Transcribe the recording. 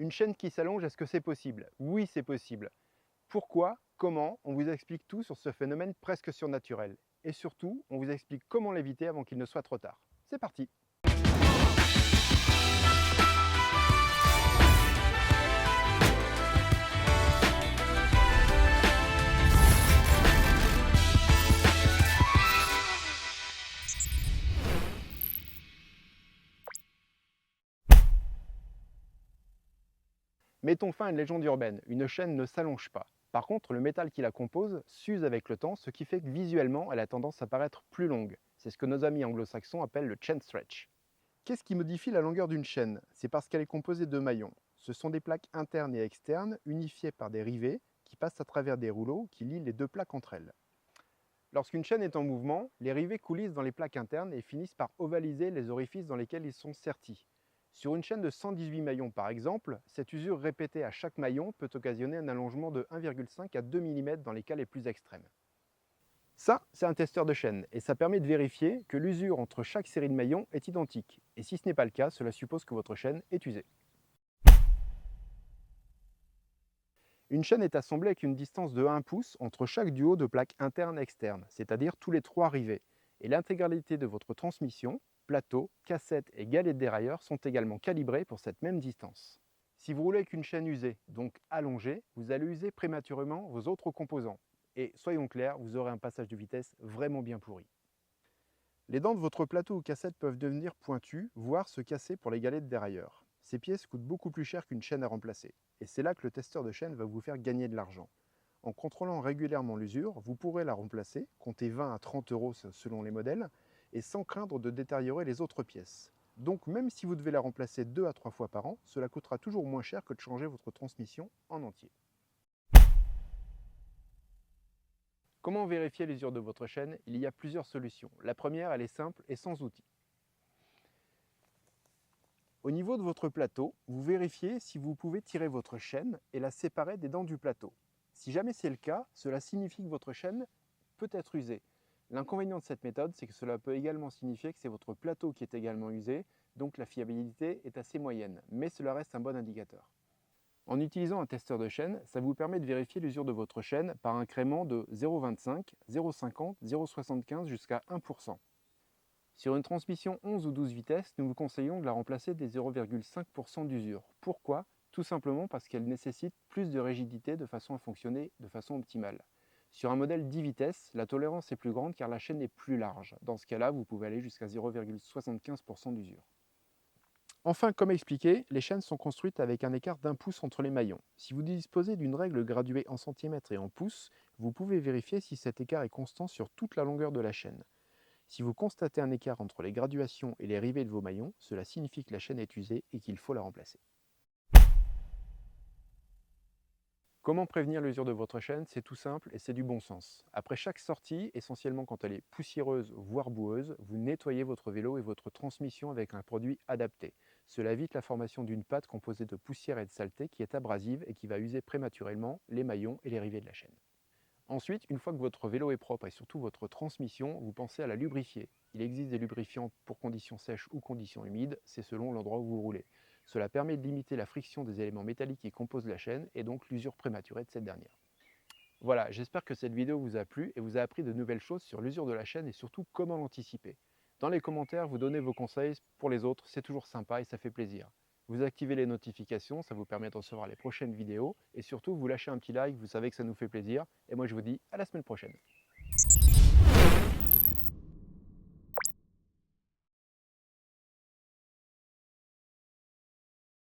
Une chaîne qui s'allonge, est-ce que c'est possible? Oui, c'est possible. Pourquoi? Comment? On vous explique tout sur ce phénomène presque surnaturel. Et surtout, on vous explique comment l'éviter avant qu'il ne soit trop tard. C'est parti! Mettons fin à une légende urbaine, une chaîne ne s'allonge pas. Par contre, le métal qui la compose s'use avec le temps, ce qui fait que visuellement, elle a tendance à paraître plus longue. C'est ce que nos amis anglo-saxons appellent le chain stretch. Qu'est-ce qui modifie la longueur d'une chaîne? C'est parce qu'elle est composée de maillons. Ce sont des plaques internes et externes unifiées par des rivets qui passent à travers des rouleaux qui lient les deux plaques entre elles. Lorsqu'une chaîne est en mouvement, les rivets coulissent dans les plaques internes et finissent par ovaliser les orifices dans lesquels ils sont sertis. Sur une chaîne de 118 maillons par exemple, cette usure répétée à chaque maillon peut occasionner un allongement de 1,5 à 2 mm dans les cas les plus extrêmes. Ça, c'est un testeur de chaîne et ça permet de vérifier que l'usure entre chaque série de maillons est identique. Et si ce n'est pas le cas, cela suppose que votre chaîne est usée. Une chaîne est assemblée avec une distance de 1 pouce entre chaque duo de plaques internes et externes, c'est-à-dire tous les 3 rivets. Et l'intégralité de votre transmission, plateau, cassette et galette dérailleur sont également calibrés pour cette même distance. Si vous roulez avec une chaîne usée, donc allongée, vous allez user prématurément vos autres composants. Et soyons clairs, vous aurez un passage de vitesse vraiment bien pourri. Les dents de votre plateau ou cassette peuvent devenir pointues, voire se casser pour les galettes dérailleur. Ces pièces coûtent beaucoup plus cher qu'une chaîne à remplacer. Et c'est là que le testeur de chaîne va vous faire gagner de l'argent. En contrôlant régulièrement l'usure, vous pourrez la remplacer, comptez 20 à 30 € selon les modèles, et sans craindre de détériorer les autres pièces. Donc même si vous devez la remplacer 2 à 3 fois par an, cela coûtera toujours moins cher que de changer votre transmission en entier. Comment vérifier l'usure de votre chaîne? Il y a plusieurs solutions. La première, elle est simple et sans outil. Au niveau de votre plateau, vous vérifiez si vous pouvez tirer votre chaîne et la séparer des dents du plateau. Si jamais c'est le cas, cela signifie que votre chaîne peut être usée. L'inconvénient de cette méthode, c'est que cela peut également signifier que c'est votre plateau qui est également usé, donc la fiabilité est assez moyenne, mais cela reste un bon indicateur. En utilisant un testeur de chaîne, ça vous permet de vérifier l'usure de votre chaîne par incrément de 0,25, 0,50, 0,75 jusqu'à 1%. Sur une transmission 11 ou 12 vitesses, nous vous conseillons de la remplacer des 0,5% d'usure. Pourquoi? Tout simplement parce qu'elle nécessite plus de rigidité de façon à fonctionner de façon optimale. Sur un modèle 10 vitesses, la tolérance est plus grande car la chaîne est plus large. Dans ce cas-là, vous pouvez aller jusqu'à 0,75% d'usure. Enfin, comme expliqué, les chaînes sont construites avec un écart d'1 pouce entre les maillons. Si vous disposez d'une règle graduée en centimètres et en pouces, vous pouvez vérifier si cet écart est constant sur toute la longueur de la chaîne. Si vous constatez un écart entre les graduations et les rivets de vos maillons, cela signifie que la chaîne est usée et qu'il faut la remplacer. Comment prévenir l'usure de votre chaîne? C'est tout simple et c'est du bon sens. Après chaque sortie, essentiellement quand elle est poussiéreuse voire boueuse, vous nettoyez votre vélo et votre transmission avec un produit adapté. Cela évite la formation d'une pâte composée de poussière et de saleté qui est abrasive et qui va user prématurément les maillons et les rivets de la chaîne. Ensuite, une fois que votre vélo est propre et surtout votre transmission, vous pensez à la lubrifier. Il existe des lubrifiants pour conditions sèches ou conditions humides, c'est selon l'endroit où vous roulez. Cela permet de limiter la friction des éléments métalliques qui composent la chaîne et donc l'usure prématurée de cette dernière. Voilà, j'espère que cette vidéo vous a plu et vous a appris de nouvelles choses sur l'usure de la chaîne et surtout comment l'anticiper. Dans les commentaires, vous donnez vos conseils pour les autres, c'est toujours sympa et ça fait plaisir. Vous activez les notifications, ça vous permet de recevoir les prochaines vidéos et surtout vous lâchez un petit like, vous savez que ça nous fait plaisir. Et moi je vous dis à la semaine prochaine.